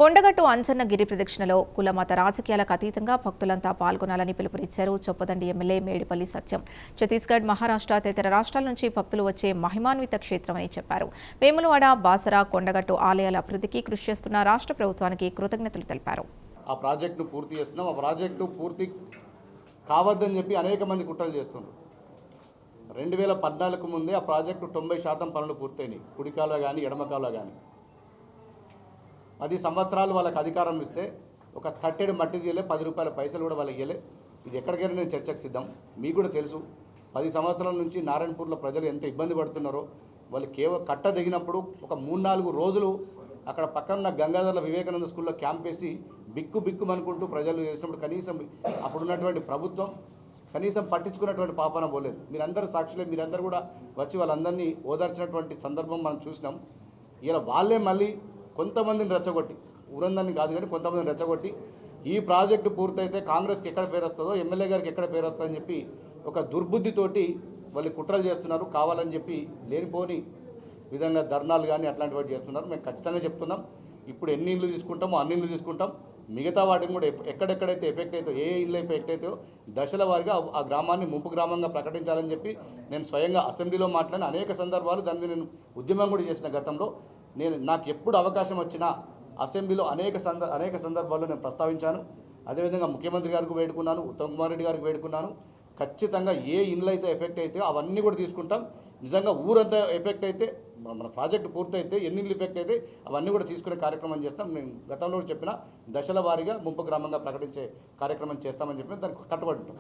కొండగట్టు అంజన్న గిరి ప్రదక్షిణలో కులమత రాజకీయాలకు అతీతంగా భక్తులంతా పాల్గొనాలని పిలుపునిచ్చారు చొప్పదండి ఎమ్మెల్యే మేడిపల్లి సత్యం. ఛత్తీస్గఢ్, మహారాష్ట్ర తదితర రాష్ట్రాల నుంచి భక్తులు వచ్చే మహిమాన్విత క్షేత్రమని చెప్పారు. వేములవాడ, బాసర, కొండగట్టు ఆలయాల అభివృద్ధికి కృషి చేస్తున్న రాష్ట్ర ప్రభుత్వానికి కృతజ్ఞతలు తెలిపారు. ఆ ప్రాజెక్టును పూర్తి చేస్తున్నాం. ఆ ప్రాజెక్టు పూర్తి కావద్దని చెప్పి అనేక మంది కుట్రలు చేస్తున్నారు. 2014 ముందే ఆ ప్రాజెక్టు 90% పనులు పూర్తయినాయి. కుడికాలువ కానీ ఎడమకాలువ కానీ 10 సంవత్సరాలు వాళ్ళకి అధికారం ఇస్తే ఒక తట్టెడు మట్టి తీయలే, 10 రూపాయల పైసలు కూడా వాళ్ళకి ఇవ్వలే. ఇది ఎక్కడికైనా నేను చర్చకు సిద్ధం. మీకు కూడా తెలుసు 10 సంవత్సరాల నుంచి నారాయణపూర్లో ప్రజలు ఎంత ఇబ్బంది పడుతున్నారో. వాళ్ళు కేవలం కట్ట దిగినప్పుడు ఒక 3-4 రోజులు అక్కడ పక్కన గంగాధర్ల వివేకానంద స్కూల్లో క్యాంప్ వేసి బిక్కు అనుకుంటూ ప్రజలు చేసినప్పుడు కనీసం అప్పుడున్నటువంటి ప్రభుత్వం కనీసం పట్టించుకున్నటువంటి పాపన పోలేదు. మీరందరూ సాక్షులే. మీరందరూ కూడా వచ్చి వాళ్ళందరినీ ఓదార్చినటువంటి సందర్భం మనం చూసినాం. ఇలా వాళ్ళే మళ్ళీ కొంతమందిని రెచ్చగొట్టి, ఊరందరినీ కాదు కానీ కొంతమందిని రెచ్చగొట్టి ఈ ప్రాజెక్టు పూర్తయితే కాంగ్రెస్కి ఎక్కడ పేరు వస్తుందో, ఎమ్మెల్యే గారికి ఎక్కడ పేరు వస్తుందని చెప్పి ఒక దుర్బుద్ధితోటి వాళ్ళు కుట్రలు చేస్తున్నారు. కావాలని చెప్పి లేనిపోని విధంగా ధర్నాలు కానీ అట్లాంటివి చేస్తున్నారు. మేము ఖచ్చితంగా చెప్తున్నాం, ఇప్పుడు ఎన్ని ఇళ్ళు తీసుకుంటామో అన్ని ఇళ్ళు తీసుకుంటాం. మిగతా వాటిని కూడా ఎక్కడెక్కడైతే ఎఫెక్ట్ అవుతాయో, ఏ ఇళ్ళు ఎఫెక్ట్ అవుతాయో దశల వారిగా ఆ గ్రామాన్ని ముంపు గ్రామంగా ప్రకటించాలని చెప్పి నేను స్వయంగా అసెంబ్లీలో మాట్లాడిన అనేక సందర్భాలు. దాన్ని నేను ఉద్యమం కూడా చేసిన గతంలో. నాకు ఎప్పుడు అవకాశం వచ్చినా అసెంబ్లీలో అనేక సందర్భాల్లో నేను ప్రస్తావించాను. అదేవిధంగా ముఖ్యమంత్రి గారికి వేడుకున్నాను, ఉత్తమ్ కుమార్ రెడ్డి గారికి వేడుకున్నాను. ఖచ్చితంగా ఏ ఇండ్లు అయితే ఎఫెక్ట్ అవుతాయో అవన్నీ కూడా తీసుకుంటాం. నిజంగా ఊరంతా ఎఫెక్ట్ అయితే, మన ప్రాజెక్టు పూర్తయితే ఎన్ని ఇండ్లు ఎఫెక్ట్ అయితే అవన్నీ కూడా తీసుకునే కార్యక్రమం చేస్తాం. నేను గతంలో చెప్పిన దశల వారీగా ముంపు గ్రామంగా ప్రకటించే కార్యక్రమం చేస్తామని చెప్పి దానికి కట్టుబడి ఉంటాం.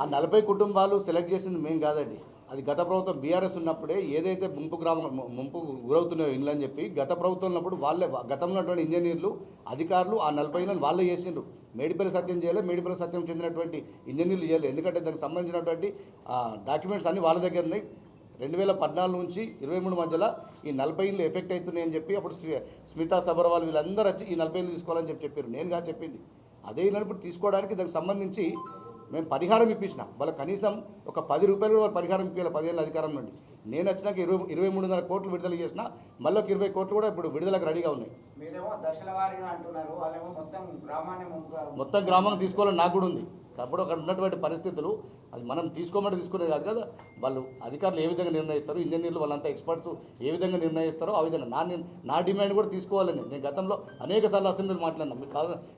ఆ 40 కుటుంబాలు సెలెక్ట్ చేసింది మేము కాదండి. అది గత ప్రభుత్వం బీఆర్ఎస్ ఉన్నప్పుడే ఏదైతే ముంపు గురవుతున్నాయో ఇండ్లు అని చెప్పి గత ప్రభుత్వం ఉన్నప్పుడు వాళ్ళే గతంలో ఉన్నటువంటి ఇంజనీర్లు అధికారులు ఆ 40 ఇళ్ళని వాళ్ళే చేసిండ్రు. మేడిపల్లి సత్యం చేయలేదు, మేడిపల్లి సత్యం చెందినటువంటి ఇంజనీర్లు చేయలేదు. ఎందుకంటే దానికి సంబంధించినటువంటి డాక్యుమెంట్స్ అన్నీ వాళ్ళ దగ్గర ఉన్నాయి. 2014 నుంచి 23 మధ్యలో ఈ 40 ఇళ్ళు ఎఫెక్ట్ అవుతున్నాయని చెప్పి అప్పుడు స్మితా సబర్వాల్ వీళ్ళందరూ వచ్చి ఈ 40 ఇళ్ళు తీసుకోవాలని చెప్పారు. నేను కాదు చెప్పింది. అదే ఇళ్ళని ఇప్పుడు తీసుకోవడానికి దానికి సంబంధించి మేము పరిహారం ఇప్పించిన వాళ్ళకి కనీసం ఒక 10 రూపాయలు కూడా పరిహారం ఇప్పించాలి 10 ఏళ్ళ అధికారం నుండి. నేను వచ్చినాక 23.5 కోట్లు విడుదల చేసిన, మళ్ళీ ఒక 20 కోట్లు కూడా ఇప్పుడు విడుదలకు రెడీగా ఉన్నాయి. మొత్తం గ్రామాన్ని తీసుకోవాలని నాకు కూడా ఉంది. కాబట్టి అక్కడ ఉన్నటువంటి పరిస్థితులు అది మనం తీసుకోమంటే తీసుకునేది కాదు కదా. వాళ్ళు అధికారులు ఏ విధంగా నిర్ణయిస్తారు, ఇంజనీర్లు వాళ్ళంతా ఎక్స్పర్ట్స్ ఏ విధంగా నిర్ణయిస్తారో ఆ విధంగా నా డిమాండ్ కూడా తీసుకోవాలని నేను గతంలో అనేక సార్లు అసెంబ్లీలు మాట్లాడినా. మీకు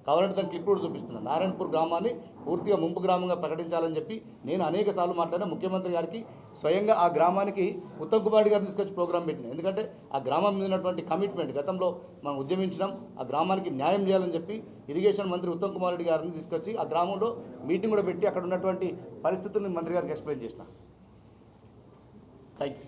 కావాలంటే దానికి క్లిప్ కూడా చూపిస్తున్నాను. నారాయణపూర్ గ్రామాన్ని పూర్తిగా ముంపు గ్రామంగా ప్రకటించాలని చెప్పి నేను అనేక సార్లు మాట్లాడినా. ముఖ్యమంత్రి గారికి స్వయంగా ఆ గ్రామానికి ఉత్తమ్ కుమార్ రెడ్డి గారు తీసుకొచ్చి ప్రోగ్రాం పెట్టిన. ఎందుకంటే ఆ గ్రామం మీద ఉన్నటువంటి కమిట్మెంట్ గతంలో మనం ఉద్యమించినాం. ఆ గ్రామానికి న్యాయం చేయాలని చెప్పి ఇరిగేషన్ మంత్రి ఉత్తమ్ కుమార్ రెడ్డి గారిని తీసుకొచ్చి ఆ గ్రామంలో మీటింగ్ కూడా పెట్టి అక్కడ ఉన్నటువంటి పరిస్థితులను మంత్రి గారికి ఎక్స్ప్లెయిన్ చేసిన. Thank you.